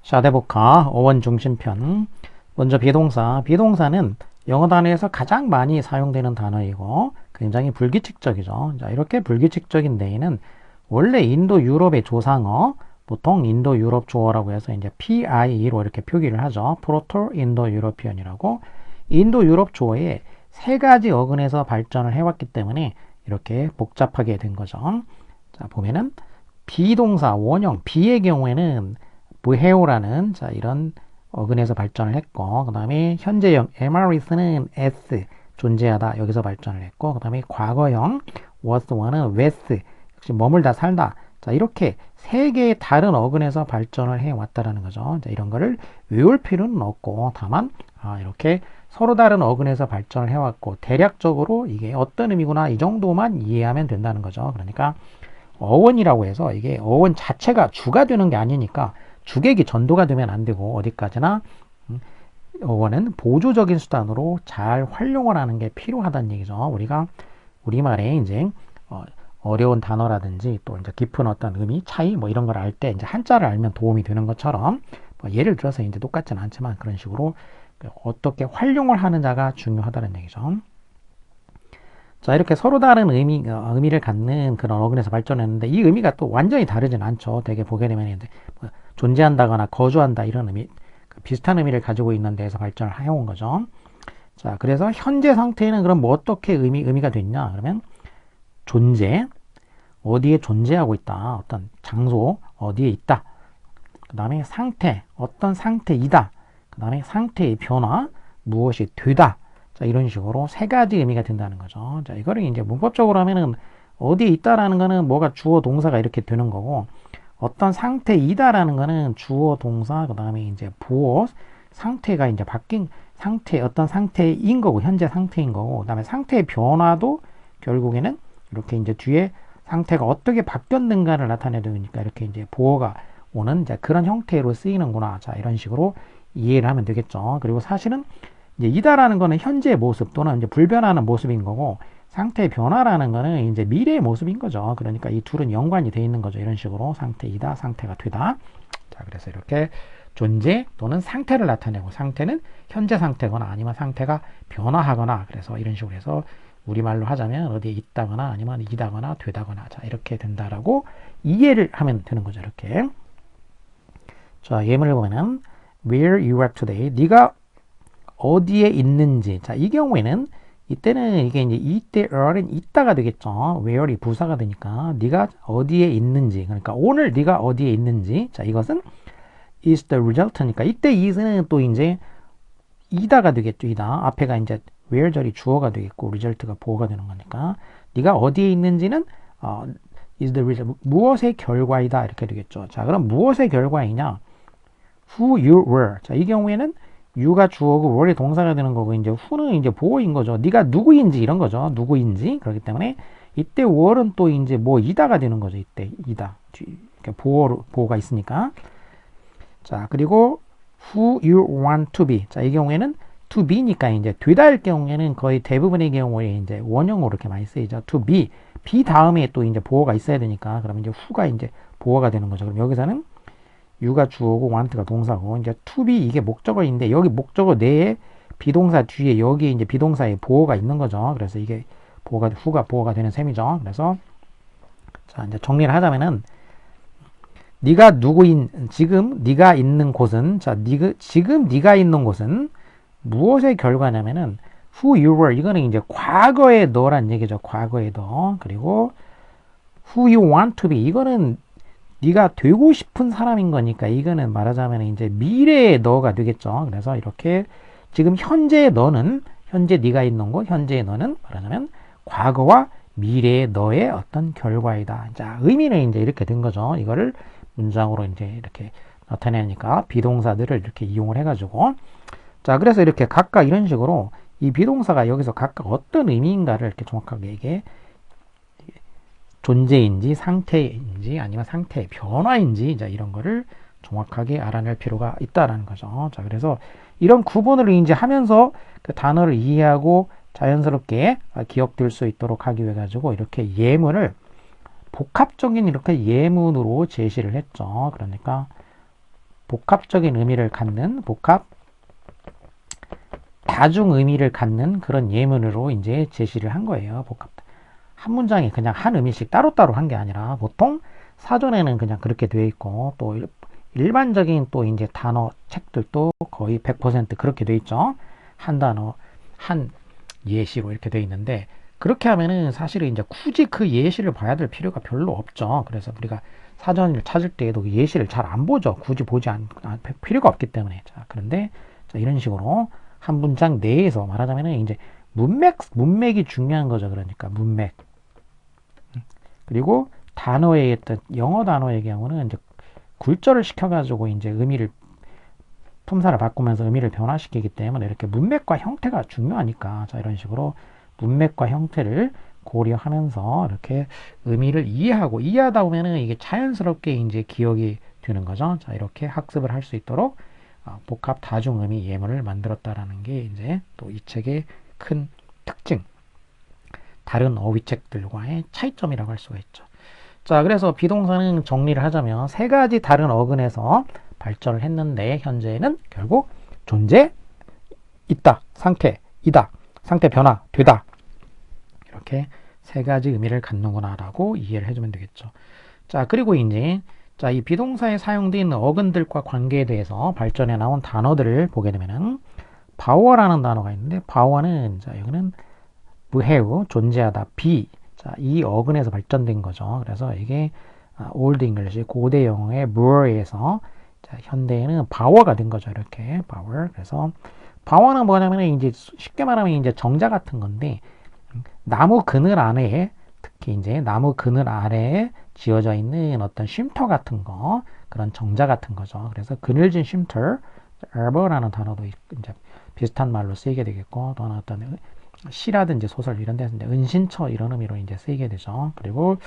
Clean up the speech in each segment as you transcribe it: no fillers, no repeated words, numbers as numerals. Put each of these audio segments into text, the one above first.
샤대보카 어원 중심편. 먼저 비동사. 비동사는 영어 단어에서 가장 많이 사용되는 단어이고 굉장히 불규칙적이죠. 자, 이렇게 불규칙적인 데에는 원래 인도 유럽의 조상어, 보통 인도 유럽 조어라고 해서 이제 PIE로 이렇게 표기를 하죠. 프로토 인도 유러피언이라고. 인도 유럽 조어에 세 가지 어근에서 발전을 해왔기 때문에 이렇게 복잡하게 된 거죠. 자, 보면은 비동사 원형 B의 경우에는 무해오라는 자 이런 어근에서 발전을 했고, 그 다음에 현재형 MRS는 S 존재하다 여기서 발전을 했고, 그 다음에 과거형 was one은 was 역시 머물다 살다. 자, 이렇게 세 개의 다른 어근에서 발전을 해 왔다라는 거죠. 자, 이런 거를 외울 필요는 없고, 다만 이렇게 서로 다른 어근에서 발전을 해왔고 대략적으로 이게 어떤 의미구나 이 정도만 이해하면 된다는 거죠. 그러니까 어원이라고 해서 이게 어원 자체가 주가 되는 게 아니니까 주객이 전도가 되면 안 되고 어디까지나 어원은 보조적인 수단으로 잘 활용을 하는 게 필요하다는 얘기죠. 우리가 우리말에 이제 어려운 단어라든지 또 이제 깊은 어떤 의미 차이 뭐 이런 걸 알 때 이제 한자를 알면 도움이 되는 것처럼 뭐 예를 들어서 이제 똑같지는 않지만 그런 식으로 어떻게 활용을 하느냐가 중요하다는 얘기죠. 자, 이렇게 서로 다른 의미를 갖는 그런 어근에서 발전했는데 이 의미가 또 완전히 다르진 않죠. 되게 보게 되면 이제 뭐 존재한다거나 거주한다 이런 의미, 비슷한 의미를 가지고 있는 데에서 발전을 해온 거죠. 자, 그래서 현재 상태에는 그럼 뭐 어떻게 의미가 됐냐? 그러면 존재, 어디에 존재하고 있다. 어떤 장소, 어디에 있다. 그 다음에 상태, 어떤 상태이다. 그 다음에 상태의 변화, 무엇이 되다. 자, 이런 식으로 세 가지 의미가 된다는 거죠. 자, 이거를 이제 문법적으로 하면은 어디에 있다라는 거는 뭐가 주어 동사가 이렇게 되는 거고, 어떤 상태이다라는 거는 주어 동사, 그 다음에 이제 보어, 상태가 이제 바뀐 상태, 어떤 상태인 거고, 현재 상태인 거고, 그 다음에 상태의 변화도 결국에는 이렇게 이제 뒤에 상태가 어떻게 바뀌었는가를 나타내니까 이렇게 이제 보어가 오는 이제 그런 형태로 쓰이는구나. 자, 이런 식으로 이해를 하면 되겠죠. 그리고 사실은 이제 이다라는 거는 현재의 모습 또는 이제 불변하는 모습인 거고, 상태의 변화라는 거는 이제 미래의 모습인 거죠. 그러니까 이 둘은 연관이 돼 있는 거죠. 이런 식으로 상태이다, 상태가 되다. 자, 그래서 이렇게 존재 또는 상태를 나타내고, 상태는 현재 상태거나 아니면 상태가 변화하거나, 그래서 이런 식으로 해서 우리말로 하자면 어디에 있다거나 아니면 이다거나 되다거나, 자, 이렇게 된다라고 이해를 하면 되는 거죠. 이렇게. 자, 예문을 보면은 where you are today, 네가 어디에 있는지. 자, 이 경우에는 이때는 이게 이제 이때 are는 있다가 되겠죠. where이 부사가 되니까 네가 어디에 있는지. 그러니까 오늘 네가 어디에 있는지. 자, 이것은 is the result니까 이때 is는 또 이제 이다가 되겠죠. 이다. 앞에가 이제 where 절이 주어가 되겠고 result가 보어가 되는 거니까 네가 어디에 있는지는 is the result. 무엇의 결과이다 이렇게 되겠죠. 자, 그럼 무엇의 결과이냐? who you were. 자, 이 경우에는 you가 주어고 were이 동사가 되는 거고 이제 who는 이제 보어인 거죠. 네가 누구인지 이런 거죠. 누구인지. 그렇기 때문에 이때 were는 또 이제 뭐 이다가 되는 거죠. 이때 이다. 보어가 있으니까. 자, 그리고 who you want to be. 자, 이 경우에는 to be니까 이제 되다일 경우에는 거의 대부분의 경우에 이제 원형으로 이렇게 많이 쓰이죠. to be. be 다음에 또 이제 보어가 있어야 되니까 그러면 이제 who가 이제 보어가 되는 거죠. 그럼 여기서는 you가 주어고 want가 동사고 이제 to be 이게 목적어인데 여기 목적어 내에 비동사 뒤에 여기 이제 비동사에 보어가 있는 거죠. 그래서 이게 보어가 who가 보어가 되는 셈이죠. 그래서 자, 이제 정리를 하자면은 네가 지금 네가 있는 곳은 자, 지금 네가 있는 곳은 무엇의 결과냐면은 who you were 이거는 이제 과거의 너란 얘기죠. 과거의 너. 그리고 who you want to be 이거는 네가 되고 싶은 사람인 거니까 이거는 말하자면 이제 미래의 너가 되겠죠. 그래서 이렇게 지금 현재의 너는 현재 네가 있는 곳 현재의 너는 말하자면 과거와 미래의 너의 어떤 결과이다. 자, 의미는 이제 이렇게 된 거죠. 이거를 문장으로 이제 이렇게 나타내니까 비동사들을 이렇게 이용을 해가지고 자, 그래서 이렇게 각각 이런 식으로 이 비동사가 여기서 각각 어떤 의미인가를 이렇게 정확하게 이게 존재인지 상태인지 아니면 상태의 변화인지 자, 이런 거를 정확하게 알아낼 필요가 있다라는 거죠. 자, 그래서 이런 구분을 이제 하면서 그 단어를 이해하고 자연스럽게 기억될 수 있도록 하기 위해 가지고 이렇게 예문을 복합적인 이렇게 예문으로 제시를 했죠. 그러니까 복합적인 의미를 갖는 다중 의미를 갖는 그런 예문으로 이제 제시를 한 거예요. 한 문장에 그냥 한 의미씩 따로따로 한 게 아니라 보통 사전에는 그냥 그렇게 되어 있고 또 일반적인 또 이제 단어 책들도 거의 100% 그렇게 되어 있죠. 한 단어, 한 예시로 이렇게 되어 있는데 그렇게 하면은 사실은 이제 굳이 그 예시를 봐야 될 필요가 별로 없죠. 그래서 우리가 사전을 찾을 때에도 그 예시를 잘 안 보죠. 굳이 보지 필요가 없기 때문에. 자, 그런데 자, 이런 식으로 한 문장 내에서 말하자면은 이제 문맥이 중요한 거죠. 그러니까 문맥. 그리고 단어의 어떤 영어 단어의 경우는 이제 굴절을 시켜가지고 이제 의미를 품사를 바꾸면서 의미를 변화시키기 때문에 이렇게 문맥과 형태가 중요하니까 자 이런 식으로 문맥과 형태를 고려하면서 이렇게 의미를 이해하다 보면은 이게 자연스럽게 이제 기억이 되는 거죠. 자 이렇게 학습을 할 수 있도록 복합 다중 의미 예문을 만들었다라는 게 이제 또 이 책의 큰 특징, 다른 어휘책들과의 차이점이라고 할 수가 있죠. 자, 그래서 비동사는 정리를 하자면 세 가지 다른 어근에서 발전을 했는데 현재는 결국 존재, 있다, 상태, 이다, 상태 변화, 되다. 이렇게 세 가지 의미를 갖는구나 라고 이해를 해주면 되겠죠. 자, 그리고 이제 자, 이 비동사에 사용되어 있는 어근들과 관계에 대해서 발전해 나온 단어들을 보게 되면은 power라는 단어가 있는데 power는 자, 여기는 무해우, 존재하다, be. 자, 이 어근에서 발전된 거죠. 그래서 이게 Old English, 고대 영어의 more에서 자, 현대에는 power가 된 거죠. 이렇게 power. 그래서 power는 뭐냐면 이제 쉽게 말하면 이제 정자 같은 건데 나무 그늘 안에 특히 이제 나무 그늘 아래에 지어져 있는 어떤 쉼터 같은 거 그런 정자 같은 거죠. 그래서 그늘진 쉼터, arbor라는 단어도 이제 비슷한 말로 쓰이게 되겠고 또는 어떤 시라든지 소설 이런 데서 이제 은신처 이런 의미로 이제 쓰이게 되죠. 그리고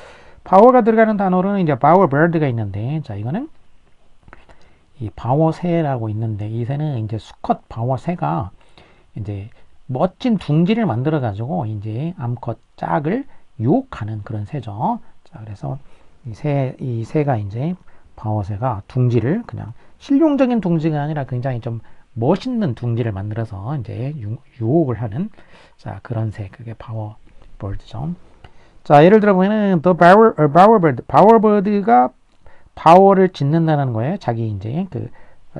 power가 들어가는 단어로는 이제 bowerbird가 있는데 자 이거는 이 바워새라고 있는데 이 새는 이제 수컷 바워새가 이제 멋진 둥지를 만들어 가지고 이제 암컷 짝을 유혹하는 그런 새죠. 자, 그래서 이 새가 이제 바워새가 둥지를 그냥 실용적인 둥지가 아니라 굉장히 좀 멋있는 둥지를 만들어서 이제 유혹을 하는 자, 그런 새. 그게 바워버드죠. 자, 예를 들어 보면은 the bowerbird. bowerbird가 바워를 짓는다는 거예요. 자기 이제 그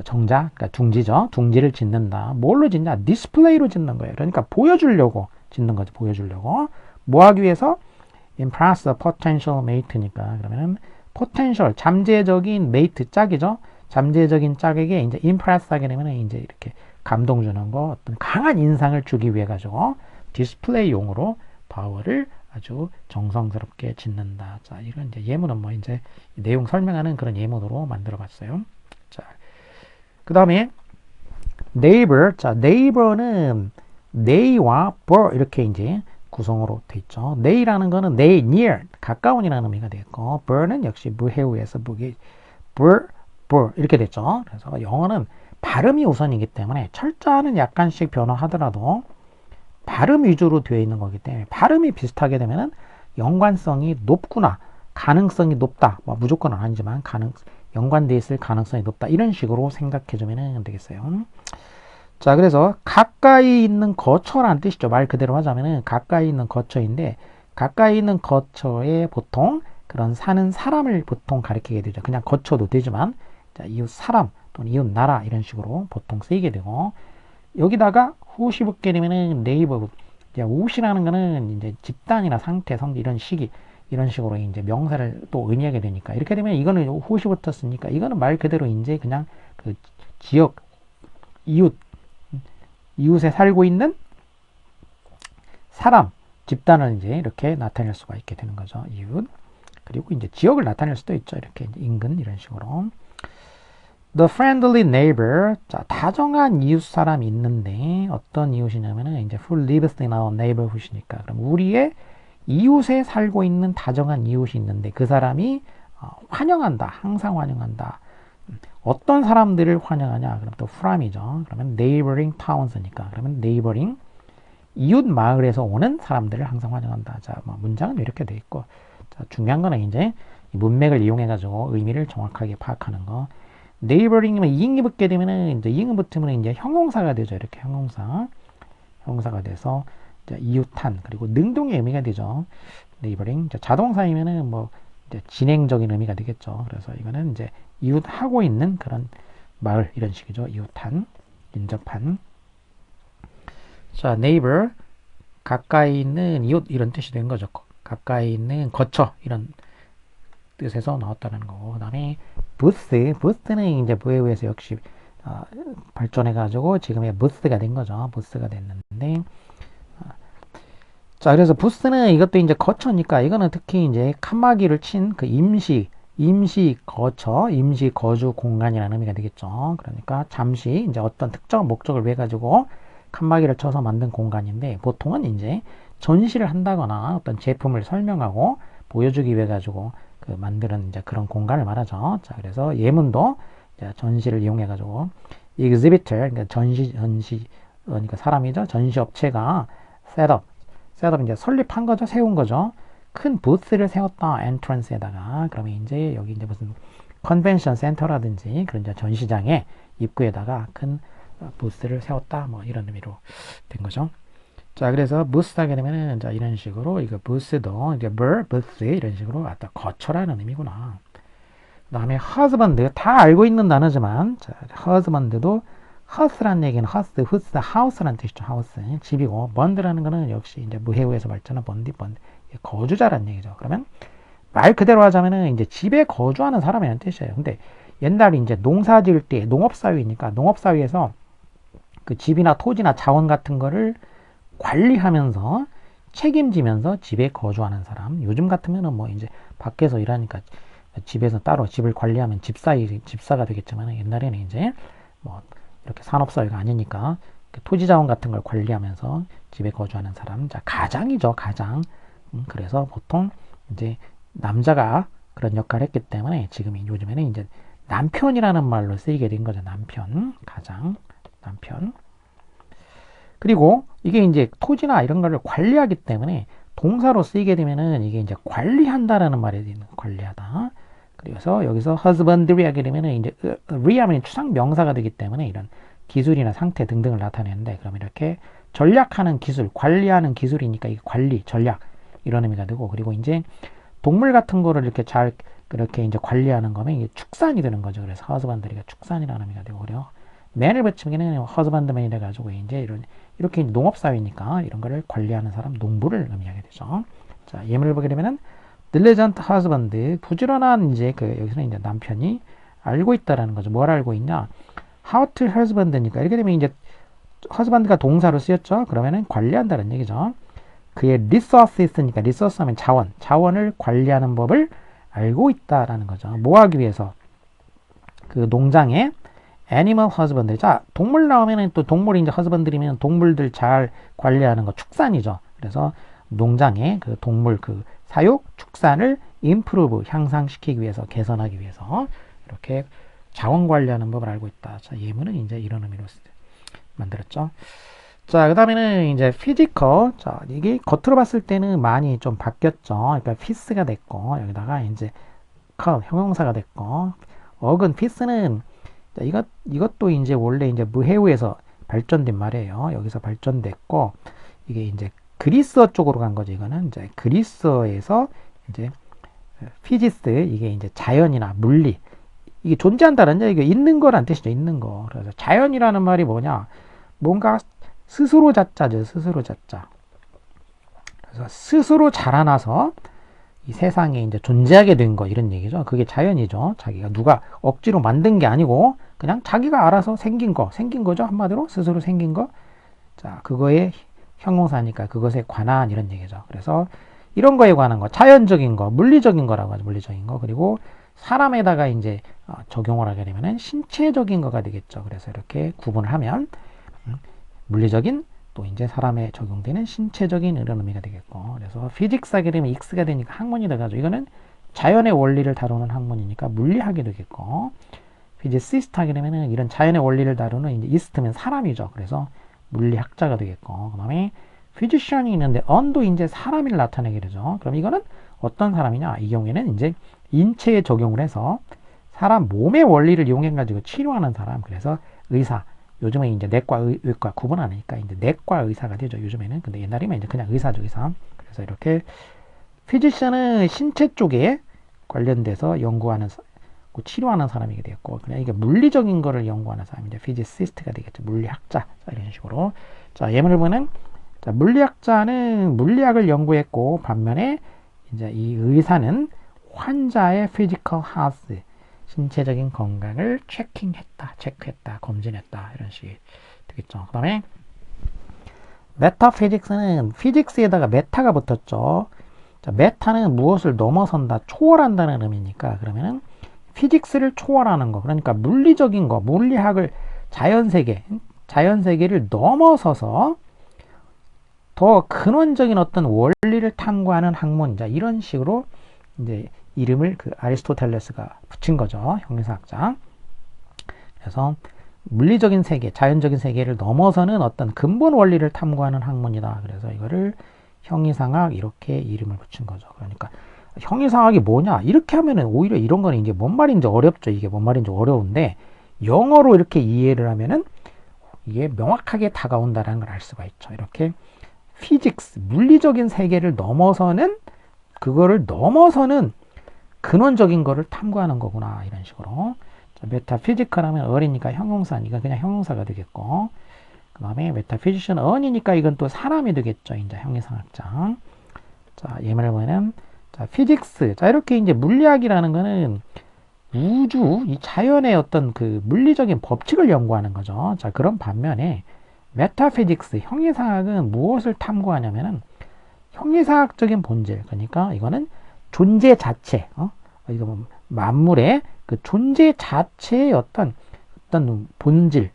정자, 그러니까 둥지죠. 둥지를 짓는다. 뭘로 짓냐? 디스플레이로 짓는 거예요. 그러니까 보여주려고 짓는 거죠. 보여주려고. 뭐 하기 위해서? impress a potential mate니까. 그러면은 potential, 잠재적인 mate, 짝이죠. 잠재적인 짝에게 이제 impress 하게 되면 이제 이렇게 감동 주는 거, 어떤 강한 인상을 주기 위해 가지고 디스플레이용으로 바워를 아주 정성스럽게 짓는다. 자, 이런 이제 예문은 뭐 이제 내용 설명하는 그런 예문으로 만들어 봤어요. 자, 그 다음에 neighbor. 자, neighbor는 neigh와 bor 이렇게 이제 구성으로 돼 있죠. neigh라는 거는 near, 가까운이라는 의미가 되겠고, bor는 역시 무해우에서 bor 이렇게 됐죠. 그래서 영어는 발음이 우선이기 때문에 철자는 약간씩 변화하더라도 발음 위주로 되어 있는 거기 때문에 발음이 비슷하게 되면은 연관성이 높구나, 가능성이 높다. 뭐 무조건은 아니지만 연관되어 있을 가능성이 높다. 이런 식으로 생각해 주면 되겠어요. 자, 그래서 가까이 있는 거처라는 뜻이죠. 말 그대로 하자면은 가까이 있는 거처인데 가까이 있는 거처에 보통 그런 사는 사람을 보통 가리키게 되죠. 그냥 거처도 되지만 자, 이웃 사람 또는 이웃 나라 이런 식으로 보통 쓰이게 되고 여기다가 whos이 붙게 되면은 neighbor. whos이라는 거는 이제 집단이나 상태, 성기 이런 시기 이런 식으로 이제 명사를 또 의미하게 되니까 이렇게 되면 이거는 whos이 붙었으니까 이거는 말 그대로 이제 그냥 그 지역 이웃에 살고 있는 사람, 집단을 이제 이렇게 나타낼 수가 있게 되는 거죠. 이웃. 그리고 이제 지역을 나타낼 수도 있죠. 이렇게 인근 이런 식으로. The friendly neighbor. 자, 다정한 이웃 사람이 있는데 어떤 이웃이냐면은 이제 who lives in our neighborhood이니까. 그럼 우리의 이웃에 살고 있는 다정한 이웃이 있는데 그 사람이 환영한다. 항상 환영한다. 어떤 사람들을 환영하냐? 그럼 또 from이죠. 그러면 neighboring towns니까. 그러면 neighboring 이웃 마을에서 오는 사람들을 항상 환영한다. 자, 뭐 문장은 이렇게 돼 있고. 자, 중요한 거는 이제 문맥을 이용해 가지고 의미를 정확하게 파악하는 거. neighboring이면 이응이 붙게 되면은 이제 이응 붙으면 이제 형용사가 되죠. 이렇게 형용사가 돼서 이제 이웃한 그리고 능동의 의미가 되죠. neighboring. 자동사이면은 뭐 이제 진행적인 의미가 되겠죠. 그래서 이거는 이제 이웃하고 있는 그런 마을 이런 식이죠. 이웃한, 인접한. 자, neighbor 가까이 있는 이웃 이런 뜻이 된 거죠. 가까이 있는 거처 이런 뜻에서 나왔다는 거고. 그다음에 부스는 이제 부에 의해서 역시 발전해가지고 지금의 부스가 된 거죠. 부스가 됐는데, 자 그래서 부스는 이것도 이제 거처니까 이거는 특히 이제 칸막이를 친 그 임시 거처, 임시 거주 공간이라는 의미가 되겠죠. 그러니까 잠시 이제 어떤 특정 목적을 위해 가지고 칸막이를 쳐서 만든 공간인데 보통은 이제 전시를 한다거나 어떤 제품을 설명하고 보여주기 위해 가지고 그 만드는 이제 그런 공간을 말하죠. 자, 그래서 예문도 이제 전시를 이용해 가지고 exhibitor 그러니까 그러니까 사람이죠. 전시 업체가 셋업 이제 설립한 거죠. 세운 거죠. 큰 부스를 세웠다. 엔트런스에다가 그러면 이제 여기 이제 무슨 컨벤션 센터라든지 그런 이제 전시장의 입구에다가 큰 부스를 세웠다. 뭐 이런 의미로 된 거죠. 자, 그래서 부스 하게 되면은 자 이런 식으로 이거 부스도 이제 부스 이런 식으로 갖다 거처라는 의미구나. 그다음에 husband 다 알고 있는 단어지만 자, husband도 house라는 얘기는 house라는 뜻이죠. house 집이고 bond라는 거는 역시 이제 무해우에서 발전한 bond 거주자라는 얘기죠. 그러면 말 그대로 하자면은 이제 집에 거주하는 사람이라는 뜻이에요. 근데 옛날에 이제 농사 지을 때 농업사회니까 농업사회에서 그 집이나 토지나 자원 같은 거를 관리하면서 책임지면서 집에 거주하는 사람. 요즘 같으면은 뭐 이제 밖에서 일하니까 집에서 따로 집을 관리하면 집사가 되겠지만 옛날에는 이제 뭐 이렇게 산업사회가 아니니까 토지 자원 같은 걸 관리하면서 집에 거주하는 사람. 자, 가장이죠, 가장. 그래서 보통 이제 남자가 그런 역할을 했기 때문에 지금 요즘에는 이제 남편이라는 말로 쓰이게 된 거죠. 남편, 가장, 남편. 그리고 이게 이제 토지나 이런 거를 관리하기 때문에 동사로 쓰이게 되면은 이게 이제 관리한다라는 말이 되는 관리하다. 그래서 여기서 husbandry 하게 되면은 이제 re하면 추상 명사가 되기 때문에 이런 기술이나 상태 등등을 나타내는데 그럼 이렇게 전략하는 기술, 관리하는 기술이니까 이게 관리, 전략 이런 의미가 되고 그리고 이제 동물 같은 거를 이렇게 잘 그렇게 이제 관리하는 거면 이게 축산이 되는 거죠. 그래서 husbandry가 축산이라는 의미가 되고 그래요. man을 붙이면 husbandman이 돼가지고 이제 이렇게 농업 사회니까 이런 거를 관리하는 사람, 농부를 의미하게 되죠. 자, 예문을 보게 되면은 diligent husband, 부지런한 이제 여기서는 이제 남편이 알고 있다라는 거죠. 뭘 알고 있냐? how to husband니까 이렇게 되면 이제 husband가 동사로 쓰였죠. 그러면은 관리한다는 얘기죠. 그의 resources니까 resource 하면 자원을 관리하는 법을 알고 있다라는 거죠. 뭐 하기 위해서? 그 농장에 애니멀 허즈번드리. 자, 동물 나오면은 또 동물이 이제 허즈번드리면 동물들 잘 관리하는 거 축산이죠. 그래서 농장에 그 동물 그 사육, 축산을 improve 향상시키기 위해서 개선하기 위해서 이렇게 자원 관리하는 법을 알고 있다. 자, 예문은 이제 이런 의미로 만들었죠. 자, 그 다음에는 이제 physical. 자, 이게 겉으로 봤을 때는 많이 좀 바뀌었죠. 그러니까 피스가 됐고 여기다가 이제 형용사가 됐고 어근 피스는 자, 이것도 이제 원래 이제 무해우에서 발전된 말이에요. 여기서 발전됐고, 이게 이제 그리스어 쪽으로 간 거죠. 이거는 이제 그리스어에서 이제 피지스, 이게 이제 자연이나 물리, 이게 존재한다는 얘기가 있는 거란 뜻이죠. 있는 거. 그래서 자연이라는 말이 뭐냐? 뭔가 스스로 자자죠. 스스로 자자. 그래서 스스로 자라나서 이 세상에 이제 존재하게 된 거 이런 얘기죠. 그게 자연이죠. 자기가 누가 억지로 만든 게 아니고 그냥 자기가 알아서 생긴 거죠. 한마디로 스스로 생긴 거. 자, 그거의 형용사니까 그것에 관한 이런 얘기죠. 그래서 이런 거에 관한 거, 자연적인 거, 물리적인 거라고 하죠. 물리적인 거. 그리고 사람에다가 이제 적용을 하게 되면은 신체적인 거가 되겠죠. 그래서 이렇게 구분을 하면 물리적인 또 이제 사람에 적용되는 신체적인 이런 의미가 되겠고, 그래서 피직스 하게 되면 x가 되니까 학문이 돼가지고 이거는 자연의 원리를 다루는 학문이니까 물리학이 되겠고, 피지시스트 하게 되면은 이런 자연의 원리를 다루는 이제 이스트면 사람이죠. 그래서 물리학자가 되겠고, 그 다음에 피지션이 있는데 언도 이제 사람을 나타내게 되죠. 그럼 이거는 어떤 사람이냐? 이 경우에는 이제 인체에 적용을 해서 사람 몸의 원리를 이용해가지고 치료하는 사람. 그래서 의사. 요즘에 이제 내과, 의과 구분 안 하니까 이제 내과 의사가 되죠. 요즘에는. 근데 옛날이면 이제 그냥 의사죠, 의사. 그래서 이렇게 피지션은 신체 쪽에 관련돼서 연구하는 치료하는 사람이 되겠고, 그냥 이게 물리적인 거를 연구하는 사람이 이제 피지시스트가 되겠죠. 물리학자. 자, 이런 식으로. 자, 예문을 보면 자, 물리학자는 물리학을 연구했고, 반면에 이제 이 의사는 환자의 physical health, 신체적인 건강을 체크했다, 검진했다, 이런 식이 되겠죠. 그 다음에 메타피직스는 피직스에다가 메타가 붙었죠. 자, 메타는 무엇을 넘어선다, 초월한다는 의미니까 그러면은 피직스를 초월하는 거, 그러니까 물리적인 거, 물리학을 자연세계를 넘어서서 더 근원적인 어떤 원리를 탐구하는 학문, 자, 이런 식으로 이제 이름을 그 아리스토텔레스가 붙인 거죠. 형이상학자. 그래서 물리적인 세계, 자연적인 세계를 넘어서는 어떤 근본 원리를 탐구하는 학문이다. 그래서 이거를 형이상학 이렇게 이름을 붙인 거죠. 그러니까 형이상학이 뭐냐? 이렇게 하면은 오히려 이런 거는 이게 뭔 말인지 어렵죠. 이게 뭔 말인지 어려운데 영어로 이렇게 이해를 하면은 이게 명확하게 다가온다라는 걸 알 수가 있죠. 이렇게 피직스, 물리적인 세계를 넘어서는 그거를 넘어서는 근원적인 거를 탐구하는 거구나. 이런 식으로. 자, 메타피지컬 하면 어리니까 형용사니까 그냥 형용사가 되겠고, 그 다음에 메타피지션 언이니까 이건 또 사람이 되겠죠. 이제 형이상학자. 자, 예문을 보면은 자, 피직스. 자, 이렇게 이제 물리학이라는 거는 우주, 이 자연의 어떤 그 물리적인 법칙을 연구하는 거죠. 자, 그런 반면에 메타피직스, 형이상학은 무엇을 탐구하냐면은 형이상학적인 본질. 그러니까 이거는 존재 자체, 이거 뭐 만물의 그 존재 자체의 어떤 본질,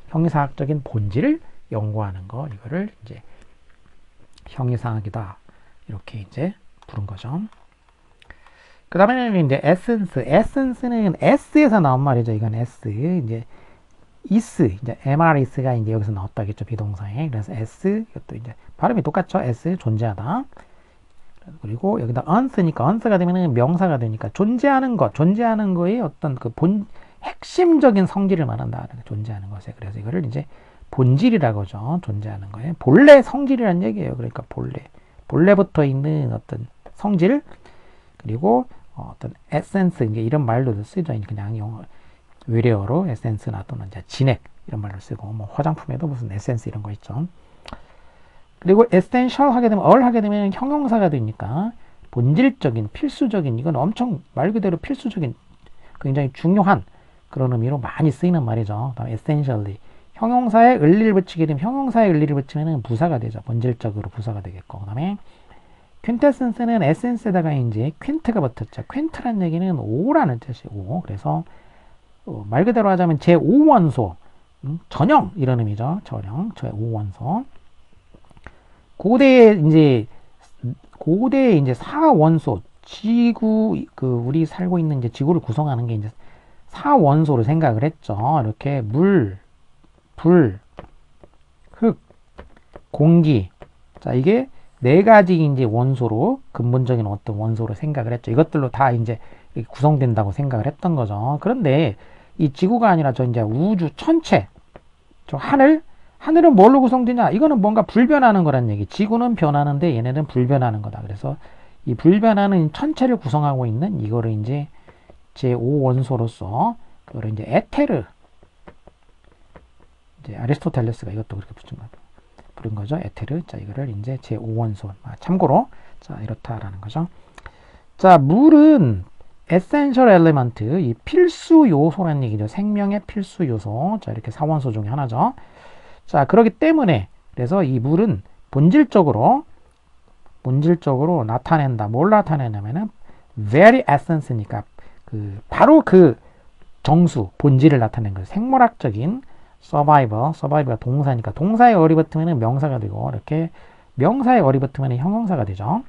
형이상학적인 본질을 연구하는 거, 이거를 이제 형이상학이다. 이렇게 이제 부른 거죠. 그 다음에는 이제 에센스. 에센스는 S에서 나온 말이죠. 이건 S. 이제 이제 MRIS가 이제 여기서 나왔다겠죠. 비동사에. 그래서 S, 이것도 이제 발음이 똑같죠. S, 존재하다. 그리고 여기다 un쓰니까 un스가 되면은 명사가 되니까 존재하는 거의 어떤 그 핵심적인 성질을 말한다. 존재하는 것에. 그래서 이거를 이제 본질이라고 하죠. 존재하는 거에. 본래 성질이라는 얘기예요. 그러니까 본래부터 있는 어떤 성질, 그리고 어떤 에센스, 이제 이런 말로도 쓰죠. 그냥 영어 외래어로 에센스나 또는 이제 진액 이런 말로 쓰고, 뭐 화장품에도 무슨 에센스 이런 거 있죠. 그리고 essential 하게 되면 하게 되면 형용사가 되니까 본질적인, 필수적인, 이건 엄청 말 그대로 필수적인, 굉장히 중요한 그런 의미로 많이 쓰이는 말이죠. 다음 essentially. 형용사에 을리를 붙이게 되면 형용사에 을리를 붙이면 부사가 되죠. 본질적으로 부사가 되겠고. 그다음에 퀸테센스는 에센스에다가 이제 퀸트가 붙었죠. 퀸트란 얘기는 오라는 뜻이고, 그래서 말 그대로 하자면 제5원소, 전형 이런 의미죠. 전형, 제5원소. 고대의 이제 4원소, 지구, 우리 살고 있는 이제 지구를 구성하는 게 이제 4원소로 생각을 했죠. 이렇게 물, 불, 흙, 공기. 자, 이게 네 가지 이제 원소로, 근본적인 어떤 원소로 생각을 했죠. 이것들로 다 이제 구성된다고 생각을 했던 거죠. 그런데 이 지구가 아니라 저 이제 우주 전체, 저 하늘은 뭘로 구성되냐? 이거는 뭔가 불변하는 거란 얘기. 지구는 변하는데 얘네는 불변하는 거다. 그래서 이 불변하는 천체를 구성하고 있는 이거를 이제 제5원소로서 그거를 이제 에테르. 이제 아리스토텔레스가 이것도 그렇게 부른 거죠. 에테르. 자, 이거를 이제 제5원소. 참고로 자, 이렇다라는 거죠. 자, 물은 essential element, 이 필수 요소라는 얘기죠. 생명의 필수 요소. 자, 이렇게 4원소 중에 하나죠. 자, 그렇기 때문에 그래서 이 물은 본질적으로 나타낸다. 뭘 나타내냐면은 very essence니까 바로 그 정수, 본질을 나타낸 거예요. 생물학적인 survival가 동사니까 동사에 어리 붙으면 명사가 되고, 이렇게 명사에 어리 붙으면 형용사가 되죠.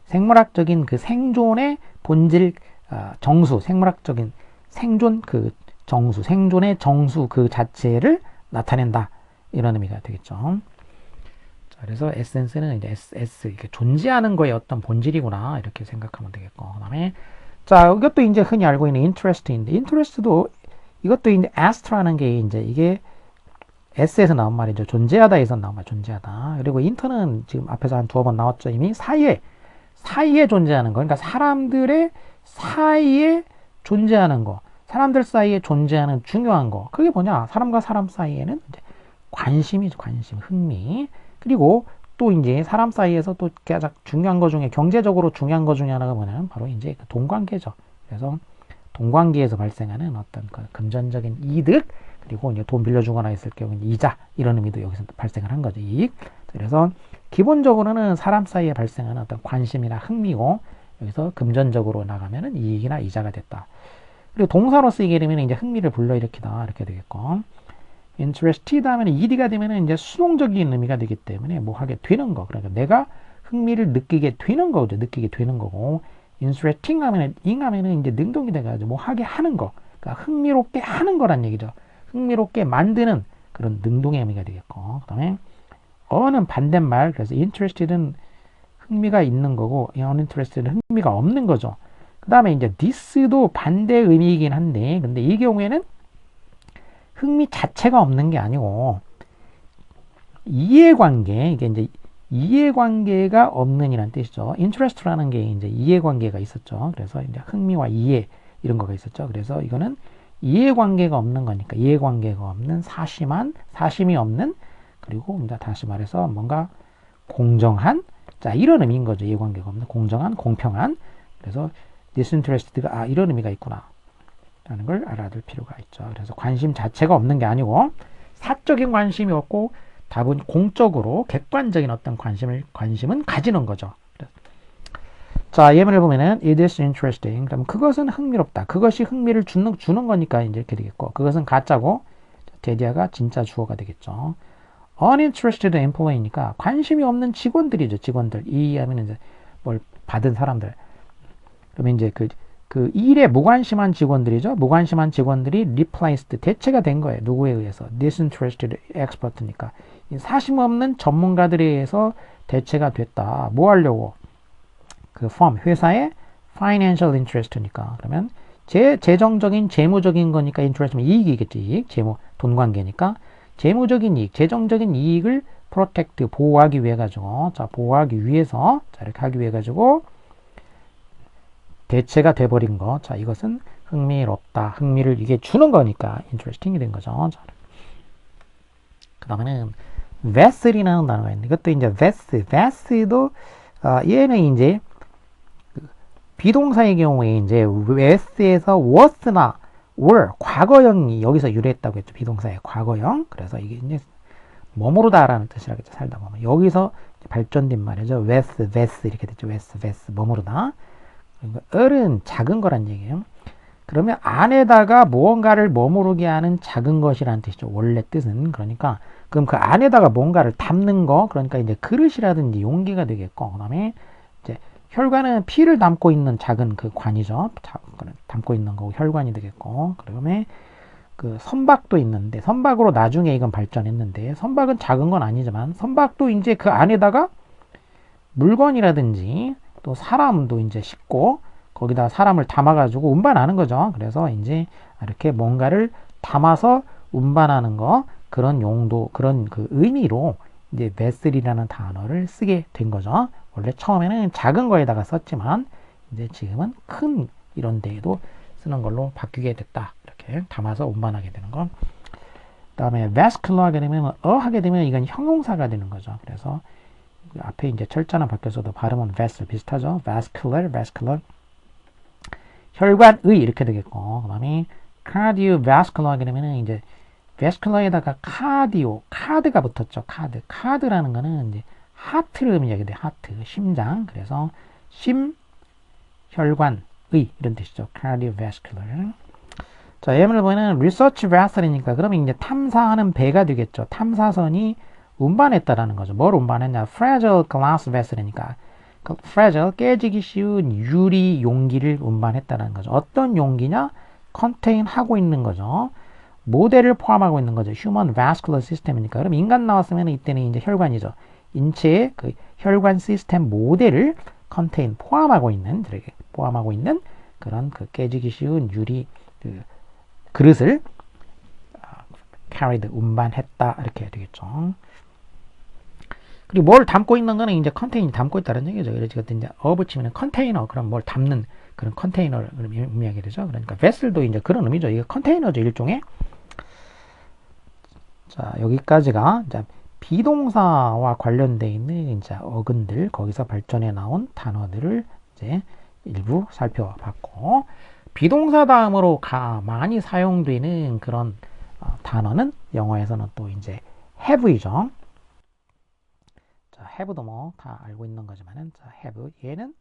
생물학적인 그 생존의 본질, 정수, 생물학적인 생존 정수, 생존의 정수 그 자체를 나타낸다. 이런 의미가 되겠죠. 자, 그래서 에센스는 이제 S, 이게 존재하는 거의 어떤 본질이구나. 이렇게 생각하면 되겠고. 그 다음에 자, 이것도 이제 흔히 알고 있는 interest인데, interest도 이것도 이제 ast라는 게 이제 이게 s에서 나온 말이죠. 존재하다에서 나온 말, 존재하다. 그리고 inter는 지금 앞에서 한 두어 번 나왔죠. 이미 사이에 존재하는 거. 그러니까 사람들의 사이에 존재하는 거. 사람들 사이에 존재하는 중요한 거. 그게 뭐냐? 사람과 사람 사이에는 이제 관심이죠. 관심, 흥미. 그리고 또 이제 사람 사이에서 또 가장 중요한 거 중에 경제적으로 중요한 거 중에 하나가 뭐냐면 바로 이제 동관계죠. 그래서 동관계에서 발생하는 어떤 그 금전적인 이득, 그리고 이제 돈 빌려주거나 했을 경우 이자, 이런 의미도 여기서 발생을 한 거죠. 이익. 그래서 기본적으로는 사람 사이에 발생하는 어떤 관심이나 흥미고, 여기서 금전적으로 나가면은 이익이나 이자가 됐다. 그리고 동사로 쓰이게 되면 이제 흥미를 불러일으키다, 이렇게 되겠고, interested 하면 ed가 되면은 이제 수동적인 의미가 되기 때문에 뭐 하게 되는 거. 그러니까 내가 흥미를 느끼게 되는 거죠. 느끼게 되는 거고, interesting 하면은 이제 능동이 돼가지고 뭐 하게 하는 거. 그러니까 흥미롭게 하는 거란 얘기죠. 흥미롭게 만드는 그런 능동의 의미가 되겠고, 그 다음에 어는 반대말. 그래서 interested는 흥미가 있는 거고, uninterested는 흥미가 없는 거죠. 그 다음에 이제 this도 반대 의미이긴 한데, 근데 이 경우에는 흥미 자체가 없는 게 아니고 이해관계, 이게 이제 이해관계가 없는 이란 뜻이죠. interest라는 게 이제 이해관계가 있었죠. 그래서 이제 흥미와 이해, 이런 거가 있었죠. 그래서 이거는 이해관계가 없는 거니까, 이해관계가 없는, 사심이 없는, 그리고 이제 다시 말해서 뭔가 공정한, 자, 이런 의미인 거죠. 이해관계가 없는, 공정한, 공평한. 그래서 disinterested가 이런 의미가 있구나 라는 걸 알아둘 필요가 있죠. 그래서 관심 자체가 없는 게 아니고 사적인 관심이 없고 답은 공적으로 객관적인 어떤 관심은 가지는 거죠. 자, 예문을 보면은 it is interesting. 그럼 그것은 흥미롭다. 그것이 흥미를 주는 거니까 이제 이렇게 되겠고, 그것은 가짜고 데디아가 진짜 주어가 되겠죠. uninterested employee니까 관심이 없는 직원들이죠. 직원들. 이 하면 이제 뭘 받은 사람들. 그러면 이제 그 일에 무관심한 직원들이죠. 무관심한 직원들이 replaced, 대체가 된 거예요. 누구에 의해서? disinterested expert니까. 사심 없는 전문가들에 의해서 대체가 됐다. 뭐 하려고? 그 firm, 회사의 financial interest니까. 그러면 재정적인, 재무적인 거니까 interest면 이익이겠지. 이익, 재무, 돈 관계니까. 재무적인 이익, 재정적인 이익을 protect, 보호하기 위해 가지고, 자, 보호하기 위해서, 자, 이렇게 하기 위해 가지고, 대체가 돼버린 거. 자, 이것은 흥미롭다. 흥미를 이게 주는 거니까 interesting이 된 거죠. 자, 그 다음에는 vessel이라는 단어가 있는데, 이것도 이제 vess도, 얘는 이제 비동사의 경우에 이제 ves에서 was나 were, 과거형이 여기서 유래했다고 했죠. 비동사의 과거형. 그래서 이게 이제 머무르다라는 뜻이라겠죠. 살다 보면. 여기서 발전된 말이죠. vess 이렇게 됐죠. vess, 머무르다. 을은 작은 거란 얘기예요. 그러면 안에다가 무언가를 머무르게 하는 작은 것이라는 뜻이죠. 원래 뜻은. 그러니까 그럼 그 안에다가 뭔가를 담는 거, 그러니까 이제 그릇이라든지 용기가 되겠고, 그다음에 이제 혈관은 피를 담고 있는 작은 그 관이죠. 담고 있는 거고 혈관이 되겠고, 그다음에 그 선박도 있는데, 선박으로 나중에 이건 발전했는데, 선박은 작은 건 아니지만 선박도 이제 그 안에다가 물건이라든지 또 사람도 이제 싣고 거기다 사람을 담아가지고 운반하는 거죠. 그래서 이제 이렇게 뭔가를 담아서 운반하는 거, 그런 용도, 그런 그 의미로 이제 vessel이라는 단어를 쓰게 된 거죠. 원래 처음에는 작은 거에다가 썼지만 이제 지금은 큰 이런 데에도 쓰는 걸로 바뀌게 됐다. 이렇게 담아서 운반하게 되는 거. 그다음에 vascular 하게 되면 하게 되면 이건 형용사가 되는 거죠. 그래서 앞에 이제 철자는 바뀌어서도 발음은 vessel 비슷하죠. vascular. 혈관의 이렇게 되겠고, 그다음에 cardiovascular 하게 되면은 이제 vascular에다가 카드가 붙었죠. 카드라는 거는 이제 하트를 의미하게 돼. 하트, 심장. 그래서 혈관의 이런 뜻이죠. cardiovascular. 자, 예문을 보면은 research vessel이니까 그러면 이제 탐사하는 배가 되겠죠. 탐사선이 운반했다라는 거죠. 뭘 운반했냐? fragile glass vessel이니까 fragile, 깨지기 쉬운 유리 용기를 운반했다는 거죠. 어떤 용기냐? contain 하고 있는 거죠. 모델을 포함하고 있는 거죠. human vascular system이니까. 그럼 인간 나왔으면 이때는 이제 혈관이죠. 인체의 그 혈관 시스템 모델을 contain 포함하고 있는 그런 그 깨지기 쉬운 유리 그 그릇을 carried 운반했다 이렇게 해야 되겠죠. 그리고 뭘 담고 있는 거는 이제 컨테이너 담고 있다는 얘기죠. 그래서 이제 어부 치면 컨테이너 그럼 뭘 담는 그런 컨테이너를 의미하게 되죠. 그러니까 vessel도 이제 그런 의미죠. 이게 컨테이너죠 일종의. 자 여기까지가 이제 비동사와 관련되어 있는 이제 어근들 거기서 발전해 나온 단어들을 이제 일부 살펴봤고 비동사 다음으로 많이 사용되는 그런 단어는 영어에서는 또 이제 have이죠. 자, have도 뭐 다 알고 있는 거지만은 자, have 얘는